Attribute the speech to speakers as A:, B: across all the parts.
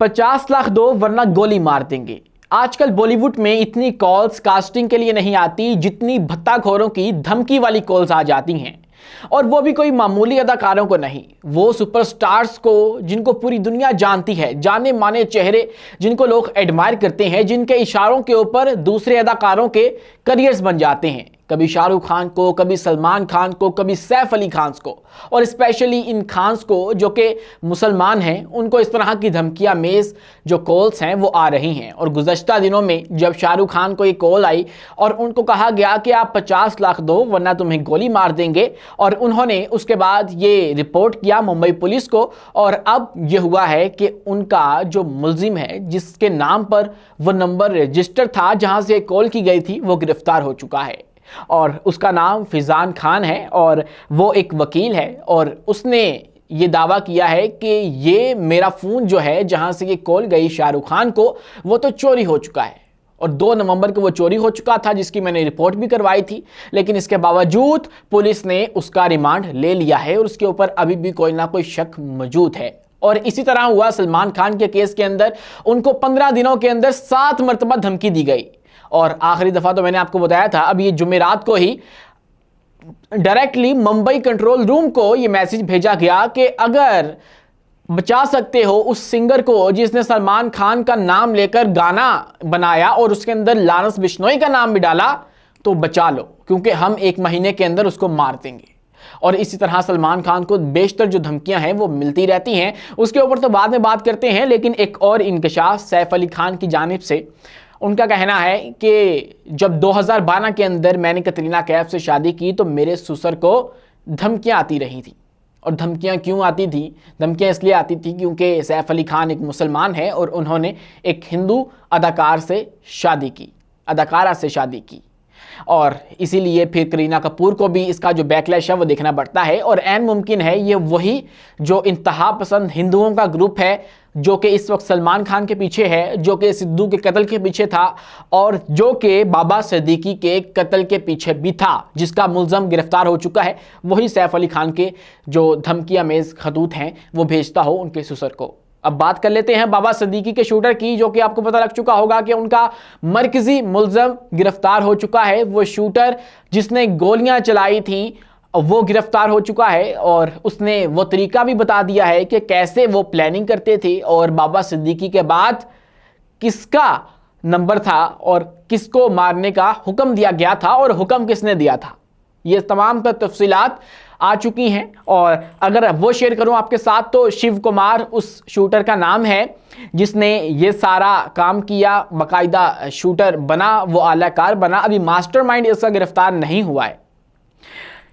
A: 50 लाख दो वरना गोली मार देंगे। आजकल बॉलीवुड में इतनी कॉल्स कास्टिंग के लिए नहीं आती जितनी भत्ताखोरों की धमकी वाली कॉल्स आ जाती हैं, और वो भी कोई मामूली अदाकारों को नहीं, वो सुपरस्टार्स को जिनको पूरी दुनिया जानती है, जाने माने चेहरे जिनको लोग एडमायर करते हैं, जिनके इशारों के ऊपर दूसरे अदाकारों के करियर्स बन जाते हैं। कभी शाहरुख खान को, कभी सलमान खान को, कभी सैफ अली खान को, और स्पेशली इन खान्स को जो कि मुसलमान हैं, उनको इस तरह की धमकियां मेज जो कॉल्स हैं वो आ रही हैं। और गुज़श्ता दिनों में जब शाहरुख खान को ये कॉल आई और उनको कहा गया कि आप 50 लाख दो वरना तुम्हें गोली मार देंगे, और उन्होंने उसके बाद ये रिपोर्ट किया मुंबई पुलिस को, और अब ये हुआ है कि उनका जो मुलजिम है जिसके नाम पर वो नंबर रजिस्टर था जहां से कॉल की गई थी, वो गिरफ्तार हो चुका है। और उसका नाम फिजान खान है और वो एक वकील है, और उसने ये दावा किया है कि ये मेरा फ़ोन जो है जहां से ये कॉल गई शाहरुख खान को, वो तो चोरी हो चुका है, और 2 नवंबर को वो चोरी हो चुका था, जिसकी मैंने रिपोर्ट भी करवाई थी। लेकिन इसके बावजूद पुलिस ने उसका रिमांड ले लिया है और उसके ऊपर अभी भी कोई ना कोई शक मौजूद है। और इसी तरह हुआ सलमान खान के केस के अंदर, उनको 15 दिनों के अंदर 7 मरतबा धमकी दी गई, और आखिरी दफा तो मैंने आपको बताया था अब ये जुमेरात को ही डायरेक्टली मुंबई कंट्रोल रूम को ये मैसेज भेजा गया कि अगर बचा सकते हो उस सिंगर को जिसने सलमान खान का नाम लेकर गाना बनाया और उसके अंदर लारंस बिश्नोई का नाम भी डाला, तो बचा लो, क्योंकि हम 1 महीने के अंदर उसको मार देंगे। और इसी तरह सलमान खान को बेशतर जो धमकियां हैं वो मिलती रहती हैं, उसके ऊपर तो बाद में बात करते हैं। लेकिन एक और इंकशाफ सैफ अली खान की जानिब से, उनका कहना है कि जब 2012 के अंदर मैंने कतरीना कैफ से शादी की तो मेरे ससुर को धमकियां आती रही थी। और धमकियां क्यों आती थी? धमकियां इसलिए आती थी क्योंकि सैफ अली खान एक मुसलमान है और उन्होंने एक हिंदू अदाकारा से शादी की, और इसीलिए फिर करीना कपूर को भी इसका जो बैकलैश है वो देखना पड़ता है। और ऐन मुमकिन है ये वही जो इंतहा पसंद हिंदुओं का ग्रुप है जो कि इस वक्त सलमान खान के पीछे है, जो कि सिद्धू के कत्ल के पीछे था, और जो कि बाबा सिद्दीकी के कत्ल के पीछे भी था, जिसका मुलजम गिरफ्तार हो चुका है, वही सैफ अली खान के जो धमकियां मेज खतूत हैं वो भेजता हो उनके ससुर को। अब बात कर लेते हैं बाबा सिद्दीकी के शूटर की, जो कि आपको पता लग चुका होगा कि उनका मरकजी मुलजम गिरफ्तार हो चुका है। वो शूटर जिसने गोलियां चलाई थी वो गिरफ्तार हो चुका है, और उसने वो तरीका भी बता दिया है कि कैसे वो प्लानिंग करते थे और बाबा सिद्दीकी के बाद किसका नंबर था और किसको मारने का हुक्म दिया गया था और हुक्म किसने दिया था। ये तमाम तफसीलात आ चुकी हैं, और अगर वो शेयर करूं आपके साथ तो शिव कुमार उस शूटर का नाम है जिसने ये सारा काम किया, बाकायदा शूटर बना, वो आलाकार बना। अभी मास्टरमाइंड इसका गिरफ्तार नहीं हुआ है।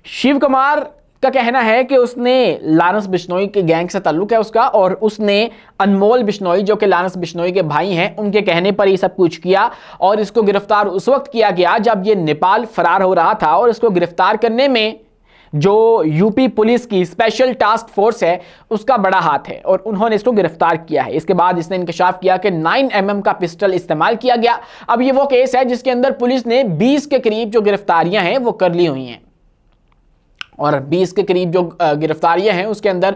A: शिव कुमार का कहना है कि उसने लारंस बिश्नोई के गैंग से ताल्लुक है उसका, और उसने अनमोल बिश्नोई जो कि लारंस बिश्नोई के भाई हैं उनके कहने पर ये सब कुछ किया, और इसको गिरफ्तार उस वक्त किया गया जब ये नेपाल फरार हो रहा था। और इसको गिरफ्तार करने में जो यूपी पुलिस की स्पेशल टास्क फोर्स है उसका बड़ा हाथ है, और उन्होंने इसको गिरफ्तार किया है। इसके बाद इसने इंकशाफ किया कि 9mm का पिस्टल इस्तेमाल किया गया। अब ये वो केस है जिसके अंदर पुलिस ने 20 के करीब जो गिरफ्तारियां हैं वो कर ली हुई हैं, और 20 के करीब जो गिरफ्तारियां हैं उसके अंदर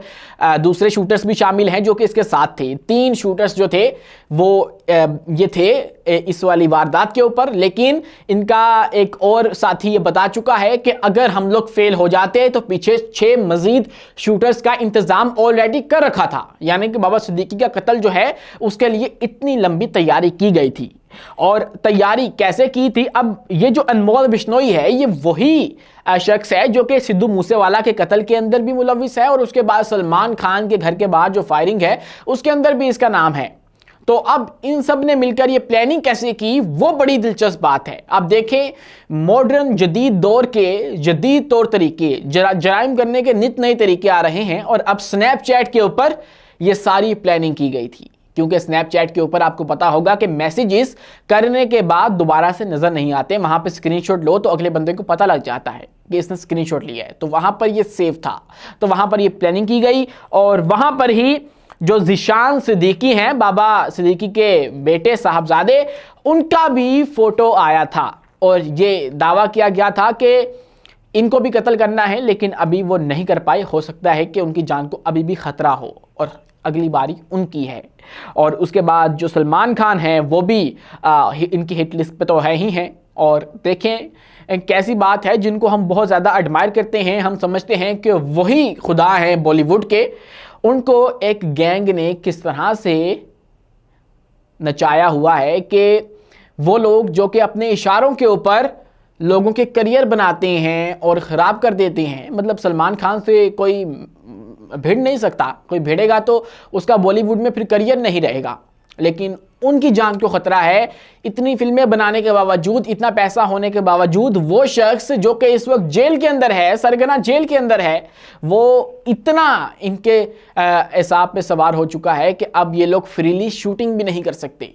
A: दूसरे शूटर्स भी शामिल हैं जो कि इसके साथ थे। 3 शूटर्स जो थे वो ये थे इस वाली वारदात के ऊपर, लेकिन इनका एक और साथी ये बता चुका है कि अगर हम लोग फेल हो जाते तो पीछे 6 मजीद शूटर्स का इंतजाम ऑलरेडी कर रखा था। यानी कि बाबा सिद्दीकी का कत्ल जो है उसके लिए इतनी लंबी तैयारी की गई थी। और तैयारी कैसे की थी? अब ये जो अनमोल बिश्नोई है ये वही शख्स है जो कि सिद्धू मूसेवाला के कत्ल के अंदर भी मुलविस है, और उसके बाद सलमान खान के घर के बाहर जो फायरिंग है उसके अंदर भी इसका नाम है। तो अब इन सब ने मिलकर ये प्लानिंग कैसे की वो बड़ी दिलचस्प बात है। अब देखें, मॉडर्न जदीद दौर के जदीद तौर तरीके, जराइम करने के नित नए तरीके आ रहे हैं, और अब स्नैपचैट के ऊपर ये सारी प्लानिंग की गई थी। क्योंकि स्नैपचैट के ऊपर आपको पता होगा कि मैसेजेस करने के बाद दोबारा से नजर नहीं आते, वहां पे स्क्रीनशॉट लो तो अगले बंदे को पता लग जाता है कि इसने स्क्रीनशॉट लिया है, तो वहां पर ये सेव था, तो वहां पर ये प्लानिंग की गई। और वहां पर ही जो ज़ीशान सिद्दीकी हैं, बाबा सिद्दीकी के बेटे साहबजादे, उनका भी फोटो आया था, और ये दावा किया गया था कि इनको भी कत्ल करना है, लेकिन अभी वो नहीं कर पाए। हो सकता है कि उनकी जान को अभी भी खतरा हो, और अगली बारी उनकी है। और उसके बाद जो सलमान खान है वो भी इनकी हिट लिस्ट पे तो है ही हैं। और देखें कैसी बात है, जिनको हम बहुत ज़्यादा एडमायर करते हैं, हम समझते हैं कि वही खुदा हैं बॉलीवुड के, उनको एक गैंग ने किस तरह से नचाया हुआ है कि वो लोग जो कि अपने इशारों के ऊपर लोगों के करियर बनाते हैं और ख़राब कर देते हैं। मतलब सलमान खान से कोई भिड़ नहीं सकता, कोई भिड़ेगा तो उसका बॉलीवुड में फिर करियर नहीं रहेगा, लेकिन उनकी जान को खतरा है। इतनी फिल्में बनाने के बावजूद, इतना पैसा होने के बावजूद, वो शख्स जो कि इस वक्त जेल के अंदर है, सरगना जेल के अंदर है, वो इतना इनके एसाब पे सवार हो चुका है कि अब ये लोग फ्रीली शूटिंग भी नहीं कर सकते।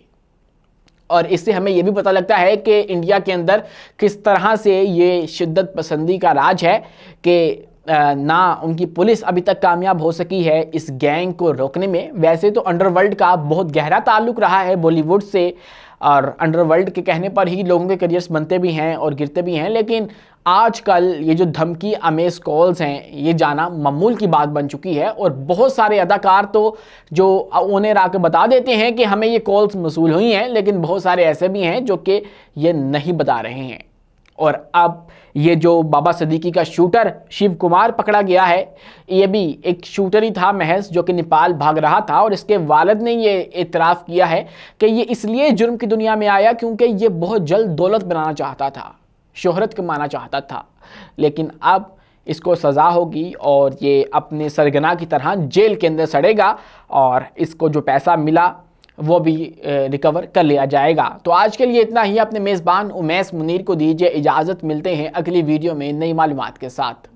A: और इससे हमें यह भी पता लगता है कि इंडिया के अंदर किस तरह से ये शिद्दत पसंदी का राज है कि ना उनकी पुलिस अभी तक कामयाब हो सकी है इस गैंग को रोकने में। वैसे तो अंडरवर्ल्ड का बहुत गहरा ताल्लुक रहा है बॉलीवुड से, और अंडरवर्ल्ड के कहने पर ही लोगों के करियर्स बनते भी हैं और गिरते भी हैं, लेकिन आजकल ये जो धमकी अमेज कॉल्स हैं ये जाना मामूल की बात बन चुकी है। और बहुत सारे अदाकार तो जो ओनर आके बता देते हैं कि हमें ये कॉल्स मसूल हुई हैं, लेकिन बहुत सारे ऐसे भी हैं जो कि ये नहीं बता रहे हैं। और अब ये जो बाबा सिद्दीकी का शूटर शिव कुमार पकड़ा गया है, ये भी एक शूटर ही था महज, जो कि नेपाल भाग रहा था। और इसके वालिद ने ये इतराफ़ किया है कि ये इसलिए जुर्म की दुनिया में आया क्योंकि ये बहुत जल्द दौलत बनाना चाहता था, शोहरत कमाना चाहता था, लेकिन अब इसको सज़ा होगी और ये अपने सरगना की तरह जेल के अंदर सड़ेगा और इसको जो पैसा मिला वो भी रिकवर कर लिया जाएगा। तो आज के लिए इतना ही। अपने मेज़बान उमैस मुनीर को दीजिए इजाज़त, मिलते हैं अगली वीडियो में नई मालूमात के साथ।